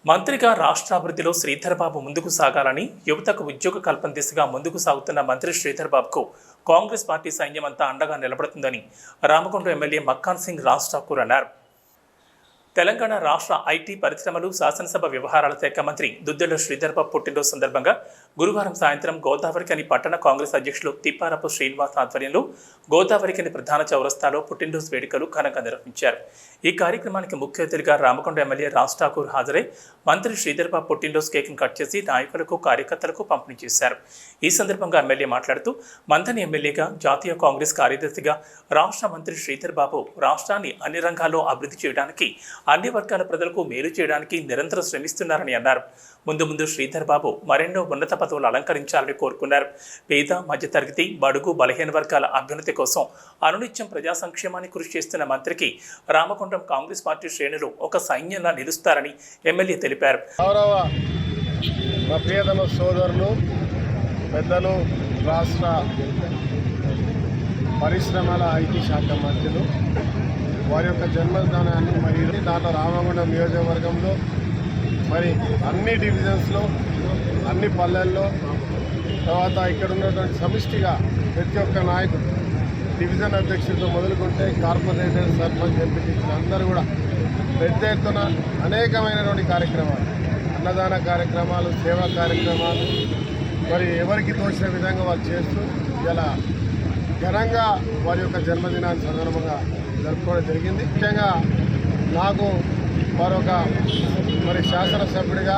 మంత్రిగా రాష్ట్ర అభివృద్ధిలో శ్రీధర్ బాబు ముందుకు సాగాలని యువతకు ఉద్యోగ కల్పన దిశగా ముందుకు సాగుతున్న మంత్రి శ్రీధర్ బాబుకు కాంగ్రెస్ పార్టీ సైన్యమంతా అండగా నిలబడుతుందని రామగుండం ఎమ్మెల్యే మక్కాన్ సింగ్ రాజ్ ఠాకూర్ అన్నారు. తెలంగాణ రాష్ట్ర ఐటీ పరిశ్రమలు శాసనసభ వ్యవహారాల శాఖ మంత్రి దుద్దెళ్ల శ్రీధర్ బాబు పుట్టినరోజు సందర్భంగా గురువారం సాయంత్రం గోదావరిఖని పట్టణ కాంగ్రెస్ అధ్యక్షులు తిప్పారపు శ్రీనివాస్ ఆధ్వర్యంలో గోదావరిఖని ప్రధాన చౌరస్తాలో పుట్టినరోజు వేడుకలు ఘనంగా నిర్వహించారు. ఈ కార్యక్రమానికి ముఖ్య అతిథిగా రామకొండ ఎమ్మెల్యే రాజ్ ఠాకూర్ హాజరై మంత్రి శ్రీధర్ బాబు పుట్టినరోజు కేక్ను కట్ చేసి నాయకులకు కార్యకర్తలకు పంపిణీ చేశారు. ఈ సందర్భంగా ఎమ్మెల్యే మాట్లాడుతూ మంథని ఎమ్మెల్యేగా జాతీయ కాంగ్రెస్ కార్యదర్శిగా రాష్ట్ర మంత్రి శ్రీధర్ బాబు రాష్ట్రాన్ని అన్ని రంగాల్లో అభివృద్ధి చేయడానికి అన్ని వర్గాల ప్రజలకు మేలు చేయడానికి నిరంతరం శ్రమిస్తున్నారని అన్నారు. ముందు శ్రీధర్ బాబు మరెన్నో ఉన్నత పదవులు అలంకరించాలని కోరుకున్నారు. పేద మధ్యతరగతి బడుగు బలహీన వర్గాల అభ్యున్నతి కోసం అనునిత్యం ప్రజా సంక్షేమాన్ని కృషి చేస్తున్న మంత్రికి రామకొండం కాంగ్రెస్ పార్టీ శ్రేణులు ఒక సైన్యంలా నిలుస్తారని ఎమ్మెల్యే తెలిపారు. సోదరులు పెద్దలు రాష్ట్ర పరిశ్రమల ఐటీ శాఖ మంత్రులు వారి యొక్క జన్మదినాన్ని మరి దాంట్లో రామగుండం నియోజకవర్గంలో మరి అన్ని డివిజన్స్లో అన్ని పల్లెల్లో తర్వాత ఇక్కడ ఉన్నటువంటి సమిష్టిగా ప్రతి ఒక్క నాయకుడు డివిజన్ అధ్యక్షుడితో మొదలుకుంటే కార్పొరేటర్ సర్పంచ్ ఎంపీటీసీలు అందరూ కూడా పెద్ద ఎత్తున అనేకమైనటువంటి కార్యక్రమాలు అన్నదాన కార్యక్రమాలు సేవా కార్యక్రమాలు మరి ఎవరికి తోచిన విధంగా వాళ్ళు చేస్తూ ఇలా ఘనంగా వారి యొక్క జన్మదినాన్ని సందర్భంగా జరుపుకోవడం జరిగింది. ముఖ్యంగా నాకు మరొక శాసనసభ్యుడిగా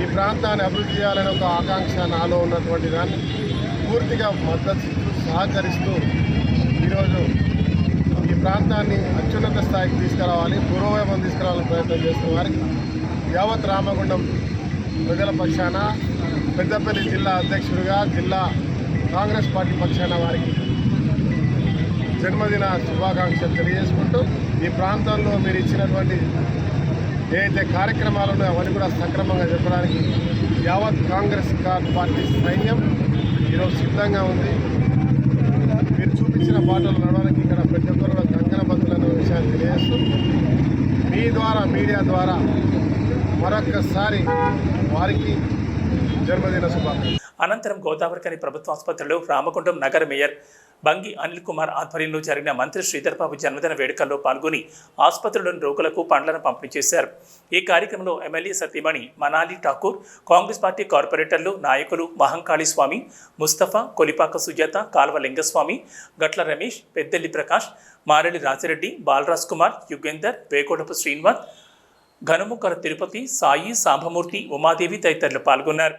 ఈ ప్రాంతాన్ని అభివృద్ధి చేయాలనే ఒక ఆకాంక్ష నాలో ఉన్నటువంటి దాన్ని పూర్తిగా మద్దతు సహకరిస్తూ ఈరోజు ఈ ప్రాంతాన్ని అత్యున్నత స్థాయికి తీసుకురావాలి, పూర్వవైభవం తీసుకురావాలని ప్రయత్నం చేస్తున్న వారికి యావత్ రామగుండం ప్రజల పక్షాన పెద్దపల్లి జిల్లా అధ్యక్షుడిగా జిల్లా కాంగ్రెస్ పార్టీ పక్షాన వారికి జన్మదిన శుభాకాంక్షలు తెలియజేసుకుంటూ ఈ ప్రాంతంలో మీరు ఇచ్చినటువంటి ఏదైతే కార్యక్రమాలు ఉన్నాయో అవన్నీ కూడా సక్రమంగా చెప్పడానికి యావత్ కాంగ్రెస్ పార్టీ సైన్యం ఈరోజు సిద్ధంగా ఉంది. మీరు చూపించిన బాటలు నడవడానికి ఇక్కడ ప్రతి ఒక్కరు కూడా కంకణబద్ధులనే విషయాన్ని తెలియజేస్తూ మీ ద్వారా మీడియా ద్వారా మరొక్కసారి వారికి జన్మదిన శుభాకాంక్షలు. అనంతరం గోదావరిఖని ప్రభుత్వ ఆసుపత్రిలో రామగుండం నగర మేయర్ బంగి అనిల్ కుమార్ ఆధ్వర్యంలో జరిగిన మంత్రి శ్రీధర్ బాబు జన్మదిన వేడుకల్లో పాల్గొని ఆసుపత్రిలోని రోగులకు పండ్లను పంపిణీ చేశారు. ఈ కార్యక్రమంలో ఎమ్మెల్యే సతీమణి మనాలి ఠాకూర్, కాంగ్రెస్ పార్టీ కార్పొరేటర్లు, నాయకులు మహంకాళి స్వామి, ముస్తఫా, కొలిపాక సుజాత, కాల్వ లింగస్వామి, గట్ల రమేష్, పెద్దెల్లి ప్రకాష్, మారెలి రాజిరెడ్డి, బాలరాజ్ కుమార్, యుగేందర్, వేకోటపు శ్రీనివాస్, ఘనముక్కల తిరుపతి, సాయి, సాంబమూర్తి, ఉమాదేవి తదితరులు పాల్గొన్నారు.